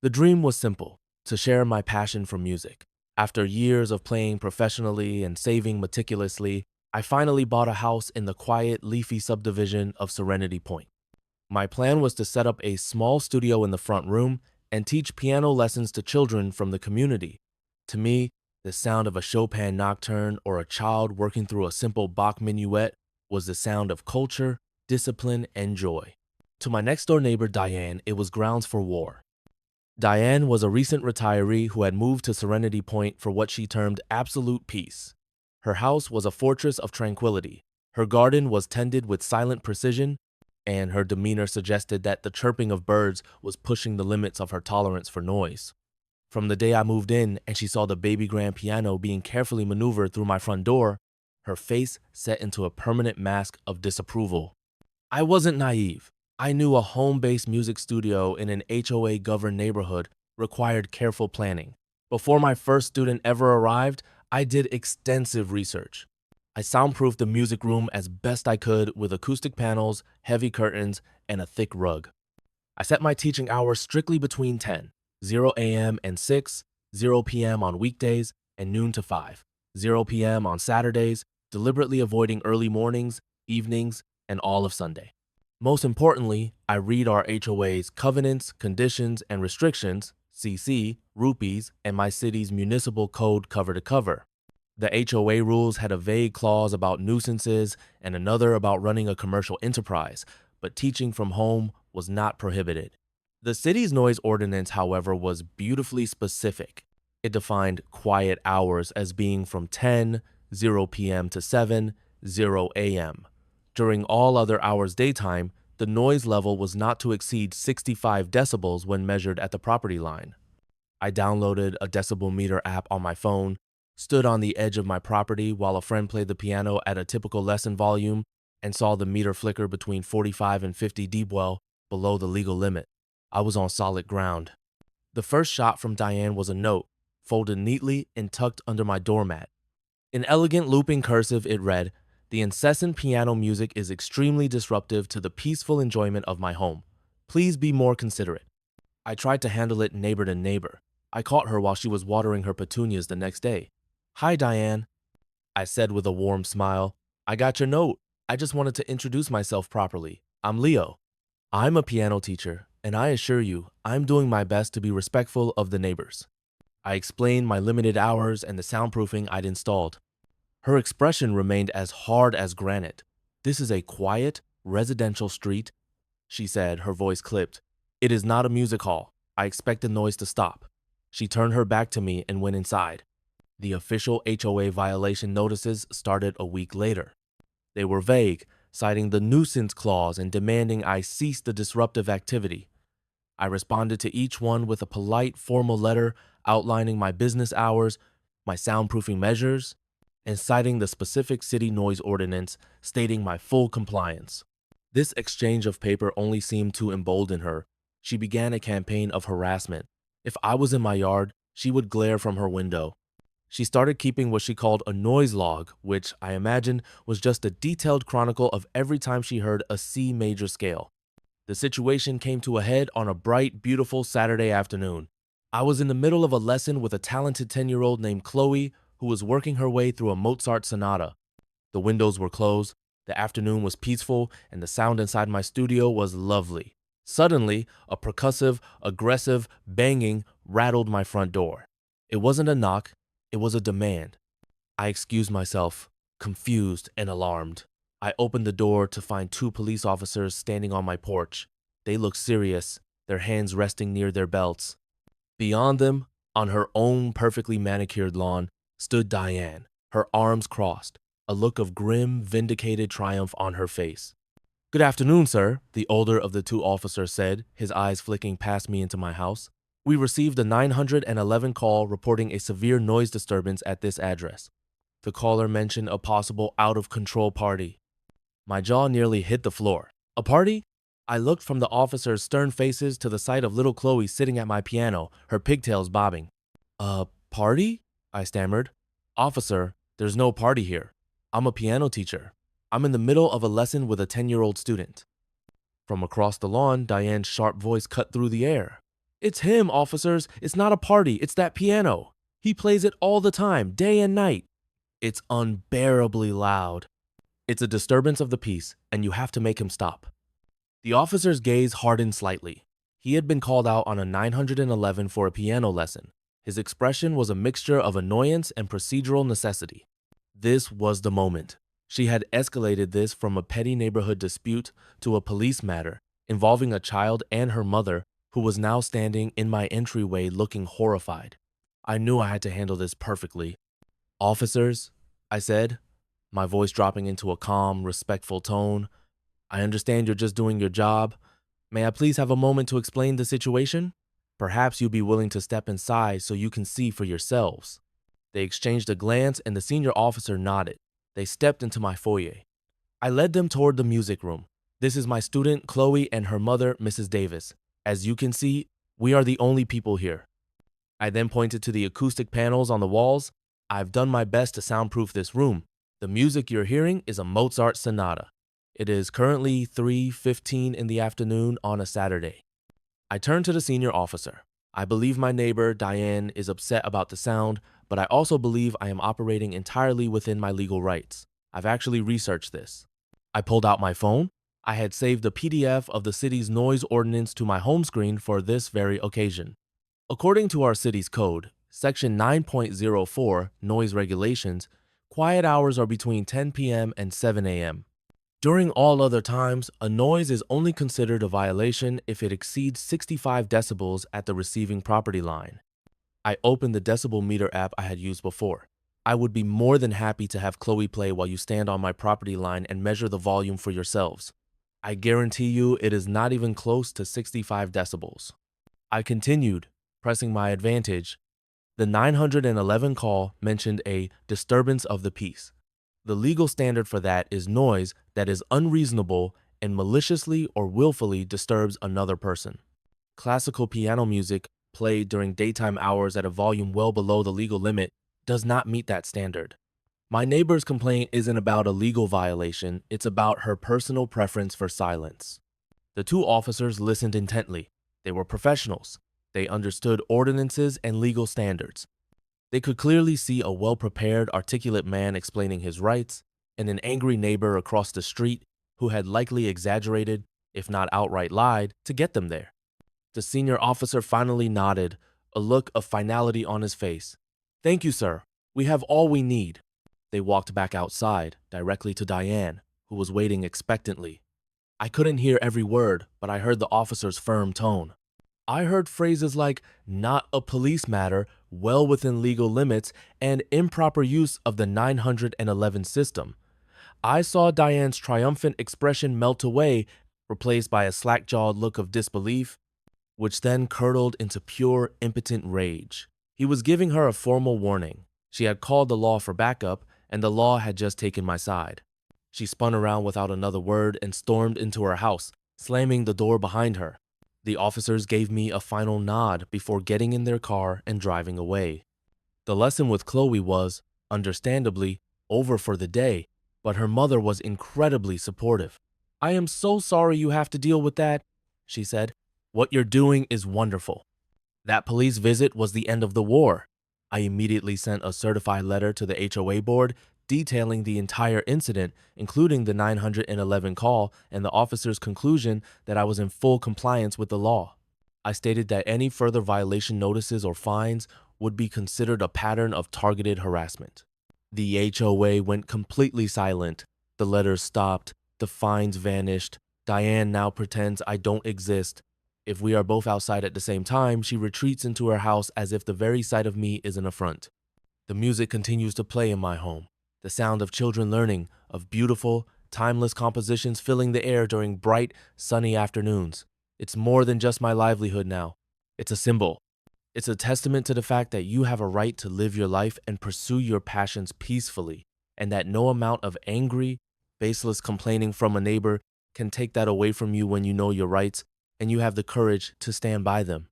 The dream was simple: to share my passion for music. After years of playing professionally and saving meticulously, I finally bought a house in the quiet, leafy subdivision of Serenity Point. My plan was to set up a small studio in the front room and teach piano lessons to children from the community. To me, the sound of a Chopin nocturne or a child working through a simple Bach minuet was the sound of culture, discipline, and joy. To my next door neighbor, Diane, it was grounds for war. Diane was a recent retiree who had moved to Serenity Point for what she termed absolute peace. Her house was a fortress of tranquility. Her garden was tended with silent precision, and her demeanor suggested that the chirping of birds was pushing the limits of her tolerance for noise. From the day I moved in and she saw the baby grand piano being carefully maneuvered through my front door, her face set into a permanent mask of disapproval. I wasn't naive. I knew a home-based music studio in an HOA-governed neighborhood required careful planning. Before my first student ever arrived, I did extensive research. I soundproofed the music room as best I could with acoustic panels, heavy curtains, and a thick rug. I set my teaching hours strictly between 10, 0 a.m. and 6, 0 p.m. on weekdays, and noon to 5, 0 p.m. on Saturdays, deliberately avoiding early mornings, evenings, and all of Sunday. Most importantly, I read our HOA's covenants, conditions, and restrictions, CC, rupees, and my city's municipal code cover to cover. The HOA rules had a vague clause about nuisances and another about running a commercial enterprise, but teaching from home was not prohibited. The city's noise ordinance, however, was beautifully specific. It defined quiet hours as being from 10, 0 p.m. to 7, 0 a.m. During all other hours daytime, the noise level was not to exceed 65 decibels when measured at the property line. I downloaded a decibel meter app on my phone, stood on the edge of my property while a friend played the piano at a typical lesson volume, and saw the meter flicker between 45 and 50 dBwell below the legal limit. I was on solid ground. The first shot from Diane was a note, folded neatly and tucked under my doormat. In elegant looping cursive, it read, "The incessant piano music is extremely disruptive to the peaceful enjoyment of my home. Please be more considerate." I tried to handle it neighbor to neighbor. I caught her while she was watering her petunias the next day. "Hi, Diane," I said with a warm smile. "I got your note. I just wanted to introduce myself properly. I'm Leo. I'm a piano teacher, and I assure you, I'm doing my best to be respectful of the neighbors." I explained my limited hours and the soundproofing I'd installed. Her expression remained as hard as granite. "This is a quiet, residential street," she said, her voice clipped. "It is not a music hall. I expect the noise to stop." She turned her back to me and went inside. The official HOA violation notices started a week later. They were vague, citing the nuisance clause and demanding I cease the disruptive activity. I responded to each one with a polite, formal letter outlining my business hours, my soundproofing measures, and citing the specific city noise ordinance, stating my full compliance. This exchange of paper only seemed to embolden her. She began a campaign of harassment. If I was in my yard, she would glare from her window. She started keeping what she called a noise log, which I imagined was just a detailed chronicle of every time she heard a C major scale. The situation came to a head on a bright, beautiful Saturday afternoon. I was in the middle of a lesson with a talented 10-year-old named Chloe, who was working her way through a Mozart sonata. The windows were closed, the afternoon was peaceful, and the sound inside my studio was lovely. Suddenly, a percussive, aggressive banging rattled my front door. It wasn't a knock, it was a demand. I excused myself, confused and alarmed. I opened the door to find two police officers standing on my porch. They looked serious, their hands resting near their belts. Beyond them, on her own perfectly manicured lawn, stood Diane, her arms crossed, a look of grim, vindicated triumph on her face. "Good afternoon, sir," the older of the two officers said, his eyes flicking past me into my house. "We received a 911 call reporting a severe noise disturbance at this address." The caller mentioned a possible out-of-control party. My jaw nearly hit the floor. "A party?" I looked from the officers' stern faces to the sight of little Chloe sitting at my piano, her pigtails bobbing. "A party?" I stammered. "Officer, there's no party here. I'm a piano teacher. I'm in the middle of a lesson with a 10-year-old student." From across the lawn, Diane's sharp voice cut through the air. It's him, officers. It's not a party. It's that piano. He plays it all the time, day and night. It's unbearably loud. It's a disturbance of the peace, and you have to make him stop. The officer's gaze hardened slightly. He had been called out on a 911 for a piano lesson. His expression was a mixture of annoyance and procedural necessity. This was the moment. She had escalated this from a petty neighborhood dispute to a police matter involving a child and her mother, who was now standing in my entryway looking horrified. I knew I had to handle this perfectly. "Officers," I said, my voice dropping into a calm, respectful tone, "I understand you're just doing your job. May I please have a moment to explain the situation? Perhaps you'd be willing to step inside so you can see for yourselves." They exchanged a glance and the senior officer nodded. They stepped into my foyer. I led them toward the music room. "This is my student, Chloe, and her mother, Mrs. Davis. As you can see, we are the only people here." I then pointed to the acoustic panels on the walls. "I've done my best to soundproof this room. The music you're hearing is a Mozart sonata. It is currently 3:15 in the afternoon on a Saturday." I turned to the senior officer. "I believe my neighbor, Diane, is upset about the sound, but I also believe I am operating entirely within my legal rights. I've actually researched this." I pulled out my phone. I had saved a PDF of the city's noise ordinance to my home screen for this very occasion. According to our city's code, Section 9.04, Noise Regulations, quiet hours are between 10 p.m. and 7 a.m. During all other times, a noise is only considered a violation if it exceeds 65 decibels at the receiving property line. I opened the decibel meter app I had used before. "I would be more than happy to have Chloe play while you stand on my property line and measure the volume for yourselves. I guarantee you it is not even close to 65 decibels." I continued, pressing my advantage. The 911 call mentioned a disturbance of the peace. The legal standard for that is noise that is unreasonable and maliciously or willfully disturbs another person. Classical piano music played during daytime hours at a volume well below the legal limit does not meet that standard. My neighbor's complaint isn't about a legal violation, it's about her personal preference for silence. The two officers listened intently. They were professionals. They understood ordinances and legal standards. They could clearly see a well-prepared, articulate man explaining his rights, and an angry neighbor across the street who had likely exaggerated, if not outright lied, to get them there. The senior officer finally nodded, a look of finality on his face. "Thank you, sir. We have all we need." They walked back outside, directly to Diane, who was waiting expectantly. I couldn't hear every word, but I heard the officer's firm tone. I heard phrases like "not a police matter," "well within legal limits," and "improper use of the 911 system." I saw Diane's triumphant expression melt away, replaced by a slack-jawed look of disbelief, which then curdled into pure, impotent rage. He was giving her a formal warning. She had called the law for backup, and the law had just taken my side. She spun around without another word and stormed into her house, slamming the door behind her. The officers gave me a final nod before getting in their car and driving away. The lesson with Chloe was, understandably, over for the day, but her mother was incredibly supportive. "I am so sorry you have to deal with that," she said. "What you're doing is wonderful." That police visit was the end of the war. I immediately sent a certified letter to the HOA board detailing the entire incident, including the 911 call and the officer's conclusion that I was in full compliance with the law. I stated that any further violation notices or fines would be considered a pattern of targeted harassment. The HOA went completely silent. The letters stopped. The fines vanished. Diane now pretends I don't exist. If we are both outside at the same time, she retreats into her house as if the very sight of me is an affront. The music continues to play in my home. The sound of children learning, of beautiful, timeless compositions filling the air during bright, sunny afternoons. It's more than just my livelihood now. It's a symbol. It's a testament to the fact that you have a right to live your life and pursue your passions peacefully, and that no amount of angry, baseless complaining from a neighbor can take that away from you when you know your rights and you have the courage to stand by them.